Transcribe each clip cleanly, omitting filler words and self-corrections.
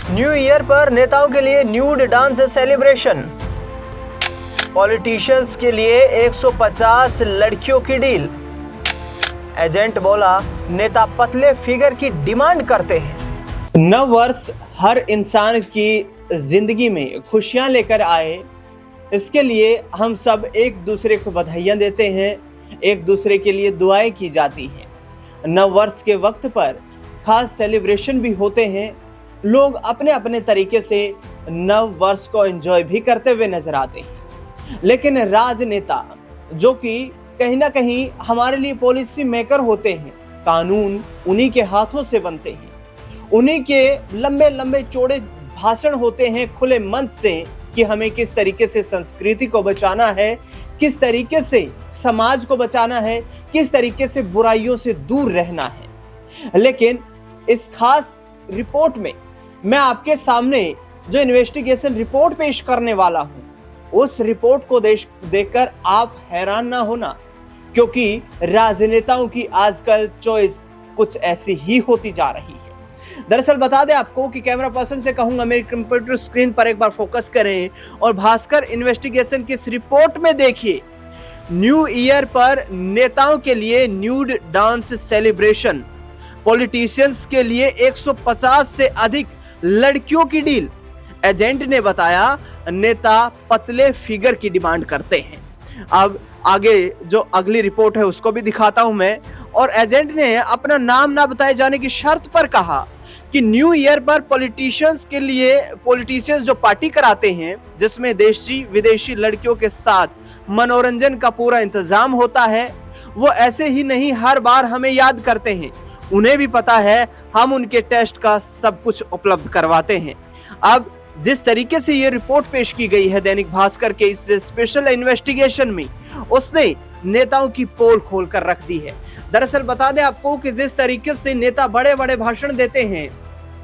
New year पर नेताओं के लिए न्यूड डांस सेलिब्रेशन। पॉलिटिशियंस के लिए 150 लड़कियों की डील। एजेंट बोला नेता पतले फिगर की डिमांड करते हैं। नव वर्ष हर इंसान की जिंदगी में खुशियां लेकर आए, इसके लिए हम सब एक दूसरे को बधाइयां देते हैं, एक दूसरे के लिए दुआएं की जाती हैं। नव वर्ष के वक्त पर खास सेलिब्रेशन भी होते हैं। लोग अपने अपने तरीके से नव वर्ष को एंजॉय भी करते हुए नजर आते हैं, लेकिन राजनेता जो कि कहीं ना कहीं हमारे लिए पॉलिसी मेकर होते हैं, कानून उन्हीं के हाथों से बनते हैं, उन्हीं के लंबे लंबे चौड़े भाषण होते हैं खुले मंच से कि हमें किस तरीके से संस्कृति को बचाना है, किस तरीके से समाज को बचाना है, किस तरीके से बुराइयों से दूर रहना है। लेकिन इस खास रिपोर्ट में मैं आपके सामने जो इन्वेस्टिगेशन रिपोर्ट पेश करने वाला हूं, उस रिपोर्ट को देखकर आप हैरान ना होना, क्योंकि राजनेताओं की आजकल चॉइस कुछ ऐसी ही होती जा रही है। दरअसल बता दें आपको कि कैमरा पर्सन से कहूंगा मेरी कंप्यूटर स्क्रीन पर एक बार फोकस करें और भास्कर इन्वेस्टिगेशन की इस रिपोर्ट में देखिए। न्यू ईयर पर नेताओं के लिए न्यूड डांस सेलिब्रेशन, पॉलिटिशियंस के लिए 150 से अधिक लड़कियों की डील। एजेंट ने बताया नेता पतले फिगर की डिमांड करते हैं। अब आगे जो अगली रिपोर्ट है उसको भी दिखाता हूं मैं। और एजेंट ने अपना नाम ना बताए जाने की शर्त पर कहा कि न्यू ईयर पर पॉलिटिशियंस जो पार्टी कराते हैं, जिसमें देशी विदेशी लड़कियों के साथ मनोरंजन का पूरा इंतजाम होता है, वो ऐसे ही नहीं हर बार हमें याद करते हैं। उन्हें भी पता है हम उनके टेस्ट का सब कुछ उपलब्ध करवाते हैं। अब जिस तरीके से ये रिपोर्ट पेश की गई है दैनिक भास्कर के इस स्पेशल इन्वेस्टिगेशन में, उसने नेताओं की पोल खोल कर रख दी है। दरअसल बता दें आपको कि जिस तरीके से नेता बड़े बड़े भाषण देते हैं,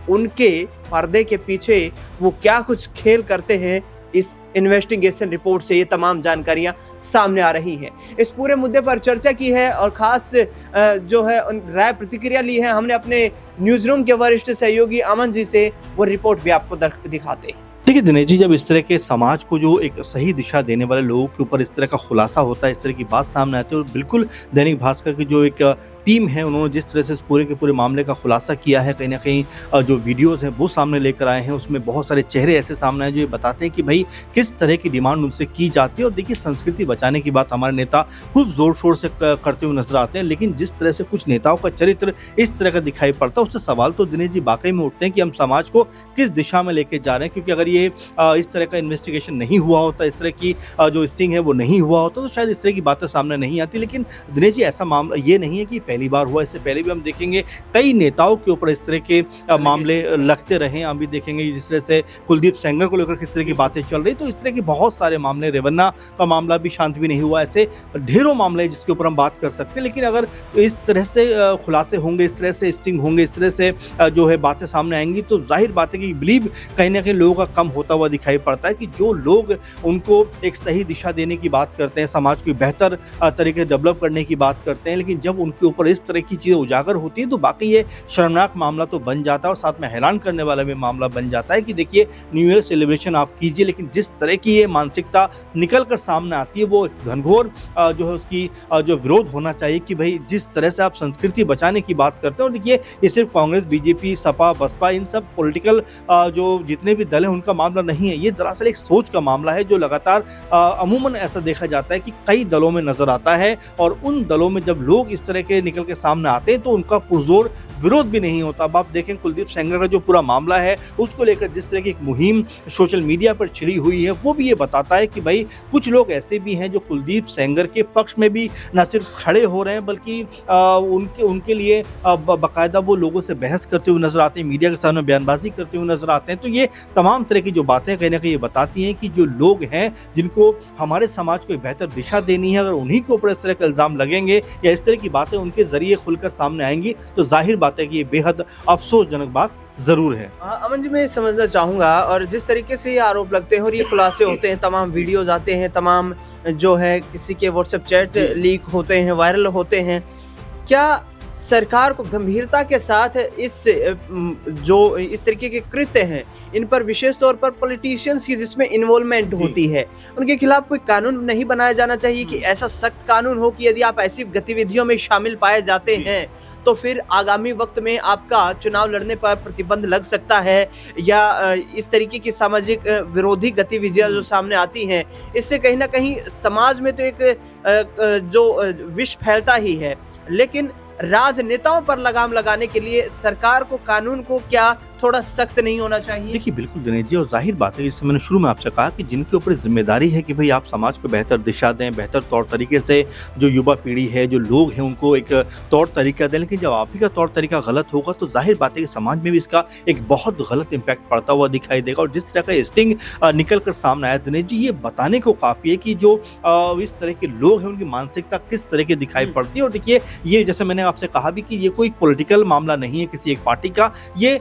उनके पर्दे के पीछे वो क्या कुछ खेल करते हैं, इस इन्वेस्टिगेशन रिपोर्ट से ये तमाम जानकारियां सामने आ रही हैं। इस पूरे मुद्दे पर चर्चा की है और खास जो है राय प्रतिक्रिया ली है हमने अपने न्यूज रूम के वरिष्ठ सहयोगी अमन जी से। वो रिपोर्ट भी आपको दिखाते हैं। देखिए दिनेश जी, जब इस तरह के समाज को जो एक सही दिशा देने वाले लोगों के ऊपर इस तरह का खुलासा होता है, इस तरह की बात सामने आती है, और बिल्कुल दैनिक भास्कर की जो एक टीम है, उन्होंने जिस तरह से इस पूरे के पूरे मामले का खुलासा किया है, कहीं ना कहीं जो वीडियोस हैं वो सामने लेकर आए हैं, उसमें बहुत सारे चेहरे ऐसे सामने आए जो ये बताते हैं कि भाई किस तरह की डिमांड उनसे की जाती है। और देखिए, संस्कृति बचाने की बात हमारे नेता खूब जोर शोर से करते हुए नजर आते हैं, लेकिन जिस तरह से कुछ नेताओं का चरित्र इस तरह का दिखाई पड़ता है, उससे सवाल तो दिनेश जी वाकई में उठते हैं कि हम समाज को किस दिशा में लेके जा रहे हैं। क्योंकि अगर ये इस तरह का इन्वेस्टिगेशन नहीं हुआ होता, इस तरह की जो स्टिंग है वो नहीं हुआ होता, तो शायद इस तरह की बातें सामने नहीं आती। लेकिन दिनेश जी, ऐसा मामला ये नहीं है कि पहली बार हुआ, इससे पहले भी हम देखेंगे कई नेताओं के ऊपर इस तरह के मामले लगते रहे। हम भी देखेंगे जिस तरह से कुलदीप सेंगर को लेकर किस तरह की बातें चल रही, तो इस तरह के बहुत सारे मामले, रेवन्ना का मामला भी शांत भी नहीं हुआ, ऐसे ढेरों मामले जिसके ऊपर हम बात कर सकते हैं। लेकिन अगर इस तरह से खुलासे होंगे, इस तरह से स्टिंग होंगे, इस तरह से जो है बातें सामने आएंगी, तो जाहिर बात है कि बिलीव कहीं ना कहीं लोगों का कम होता हुआ दिखाई पड़ता है कि जो लोग उनको एक सही दिशा देने की बात करते हैं, समाज को बेहतर तरीके डेवलप करने की बात करते हैं, लेकिन जब उनके ऊपर इस तरह की चीज़ें उजागर होती है तो बाकी ये शर्मनाक मामला तो बन जाता है, और साथ में हैरान करने वाला भी मामला बन जाता है कि देखिए, न्यू ईयर सेलिब्रेशन आप कीजिए, लेकिन जिस तरह की ये मानसिकता निकल कर सामने आती है, वो घनघोर जो है उसकी जो विरोध होना चाहिए कि भाई जिस तरह से आप संस्कृति बचाने की बात करते हैं। और देखिए, ये सिर्फ कांग्रेस, बीजेपी, सपा, बसपा, इन सब पॉलिटिकल जो जितने भी दल हैं उनका मामला नहीं है, ये दरअसल एक सोच का मामला है जो लगातार अमूमन ऐसा देखा जाता है कि कई दलों में नजर आता है। और उन दलों में जब लोग इस तरह के निकल के सामने आते हैं तो उनका पुरजोर विरोध भी नहीं होता। अब आप देखें कुलदीप सेंगर का जो पूरा मामला है, उसको लेकर जिस तरह की एक मुहिम सोशल मीडिया पर छिड़ी हुई है, वो भी ये बताता है कि भाई कुछ लोग ऐसे भी हैं जो कुलदीप सेंगर के पक्ष में भी न सिर्फ खड़े हो रहे हैं, बल्कि उनके लिए बाकायदा वो लोगों से बहस करते हुए नजर आते हैं, मीडिया के सामने बयानबाजी करते हुए नजर आते हैं। तो ये तमाम तरह की जो बातें कहीं ना कहीं ये बताती हैं कि जो लोग हैं जिनको हमारे समाज को एक बेहतर दिशा देनी है, अगर उन्हीं के ऊपर इस तरह के इल्जाम लगेंगे या इस तरह की बातें उनके जरिए खुलकर सामने आएंगी, तो जाहिर बात है कि ये बेहद अफसोसजनक बात जरूर है। अमन जी, मैं समझना चाहूंगा, और जिस तरीके से ये आरोप लगते हैं और ये खुलासे होते हैं, तमाम वीडियोज आते हैं, तमाम जो है किसी के व्हाट्सएप चैट लीक होते हैं, वायरल होते हैं, क्या सरकार को गंभीरता के साथ इस तरीके के कृत्य हैं इन पर विशेष तौर पर पॉलिटिशियंस की जिसमें इन्वॉल्वमेंट होती है, उनके खिलाफ कोई कानून नहीं बनाया जाना चाहिए कि ऐसा सख्त कानून हो कि यदि आप ऐसी गतिविधियों में शामिल पाए जाते हैं तो फिर आगामी वक्त में आपका चुनाव लड़ने पर प्रतिबंध लग सकता है, या इस तरीके की सामाजिक विरोधी गतिविधियां जो सामने आती हैं इससे कहीं ना कहीं समाज में तो एक जो विष फैलता ही है। लेकिन राजनेताओं पर लगाम लगाने के लिए सरकार को कानून को क्या थोड़ा सख्त नहीं होना चाहिए? देखिए बिल्कुल दिनेश जी, और जाहिर बात है जैसे मैंने शुरू में आपसे कहा कि जिनके ऊपर जिम्मेदारी है कि भाई आप समाज को बेहतर दिशा दें, बेहतर तौर तरीके से जो युवा पीढ़ी है, जो लोग हैं उनको एक तौर तरीका दें। लेकिन जब आप ही का तौर तरीका गलत होगा तो जाहिर बात है कि समाज में भी इसका एक बहुत गलत इम्पैक्ट पड़ता हुआ दिखाई देगा। और जिस तरह का स्टिंग निकल कर सामने आया दिनेश जी, ये बताने को काफ़ी है कि जो इस तरह के लोग हैं उनकी मानसिकता किस तरह की दिखाई पड़ती है। और देखिए ये जैसे मैंने आपसे कहा भी कि ये कोई पॉलिटिकल मामला नहीं है किसी एक पार्टी का, ये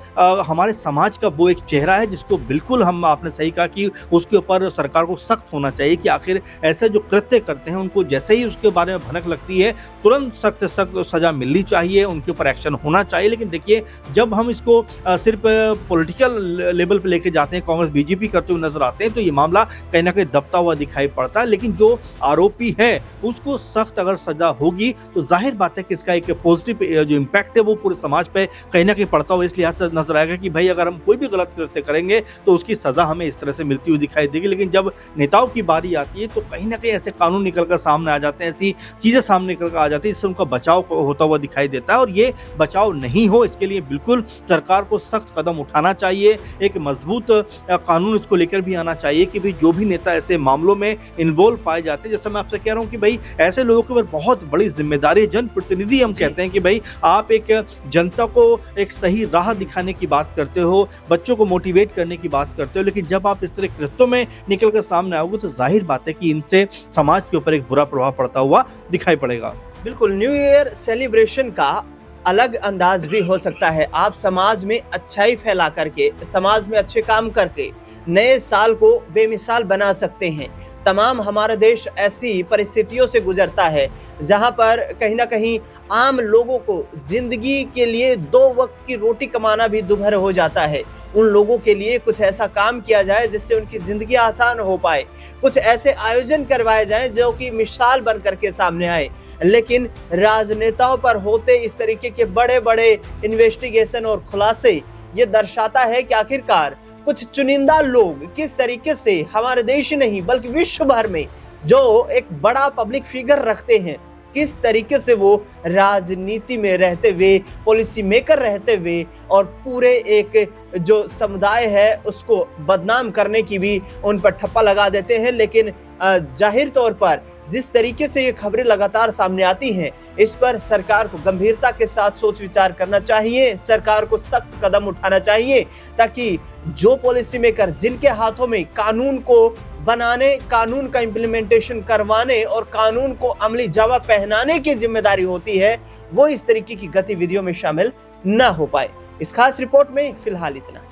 हमारे समाज का वो एक चेहरा है जिसको बिल्कुल हम आपने सही कहा कि उसके ऊपर सरकार को सख्त होना चाहिए कि आखिर ऐसे जो कृत्य करते हैं उनको जैसे ही उसके बारे में भनक लगती है तुरंत सख्त सजा मिलनी चाहिए, उनके ऊपर एक्शन होना चाहिए। लेकिन देखिए जब हम इसको सिर्फ पॉलिटिकल लेवल पे लेके जाते हैं, कांग्रेस बीजेपी करते हुए नजर आते हैं, तो ये मामला कहीं ना कहीं दबता हुआ दिखाई पड़ता है। लेकिन जो आरोपी है उसको सख्त अगर सजा होगी तो जाहिर बात है कि इसका एक पॉजिटिव जो इम्पैक्ट है वो पूरे समाज पे कहीं ना कहीं पड़ता हुआ इस लिहाज से नजर आएगा कि भाई अगर हम कोई भी गलत कृत्य करेंगे तो उसकी सजा हमें इस तरह से मिलती हुई दिखाई देगी। लेकिन जब नेताओं की बारी आती है तो कहीं ना कहीं ऐसे कानून निकलकर सामने आ जाते हैं, ऐसी चीजें सामने निकलकर आ जाती है जिससे उनका बचाव होता हुआ दिखाई देता है। और ये बचाव नहीं हो इसके लिए बिल्कुल सरकार को सख्त कदम उठाना चाहिए, एक मजबूत कानून इसको लेकर भी आना चाहिए कि भाई जो भी नेता ऐसे मामलों में इन्वॉल्व पाए जाते हैं, जैसे मैं आपसे कह रहा हूँ कि भाई ऐसे लोगों के ऊपर बहुत बड़ी जिम्मेदारी है। जनप्रतिनिधि हम कहते हैं कि भाई आप एक जनता को एक सही राह दिखाने की बात करते हो, बच्चों को मोटिवेट करने की बात करते हो, लेकिन जब आप इस तरह कृत्यों में निकलकर सामने आओगे तो जाहिर बात है कि इनसे समाज के ऊपर एक बुरा प्रभाव पड़ता हुआ दिखाई पड़ेगा। बिल्कुल, न्यू ईयर सेलिब्रेशन का अलग अंदाज भी हो सकता है। आप समाज में अच्छाई फैला करके, समाज में अच्छे काम करके नए साल को बेमिसाल बना सकते हैं। तमाम हमारा देश ऐसी परिस्थितियों से गुजरता है जहां पर कहीं ना कहीं आम लोगों को जिंदगी के लिए 2 वक्त की रोटी कमाना भी दुभर हो जाता है। उन लोगों के लिए कुछ ऐसा काम किया जाए जिससे उनकी जिंदगी आसान हो पाए, कुछ ऐसे आयोजन करवाए जाएं जो कि मिसाल बन करके सामने आए। लेकिन राजनेताओं पर होते इस तरीके के बड़े बड़े इन्वेस्टिगेशन और खुलासे ये दर्शाता है कि आखिरकार कुछ चुनिंदा लोग किस तरीके से हमारे देश नहीं बल्कि विश्व भर में जो एक बड़ा पब्लिक फिगर रखते हैं, किस तरीके से वो राजनीति में रहते हुए, पॉलिसी मेकर रहते हुए और पूरे एक जो समुदाय है उसको बदनाम करने की भी उन पर ठप्पा लगा देते हैं। लेकिन जाहिर तौर पर जिस तरीके से ये खबरें लगातार सामने आती हैं, इस पर सरकार को गंभीरता के साथ सोच विचार करना चाहिए, सरकार को सख्त कदम उठाना चाहिए ताकि जो पॉलिसी मेकर जिनके हाथों में कानून को बनाने, कानून का इम्प्लीमेंटेशन करवाने और कानून को अमली जामा पहनाने की जिम्मेदारी होती है, वो इस तरीके की गतिविधियों में शामिल न हो पाए। इस खास रिपोर्ट में फिलहाल इतना।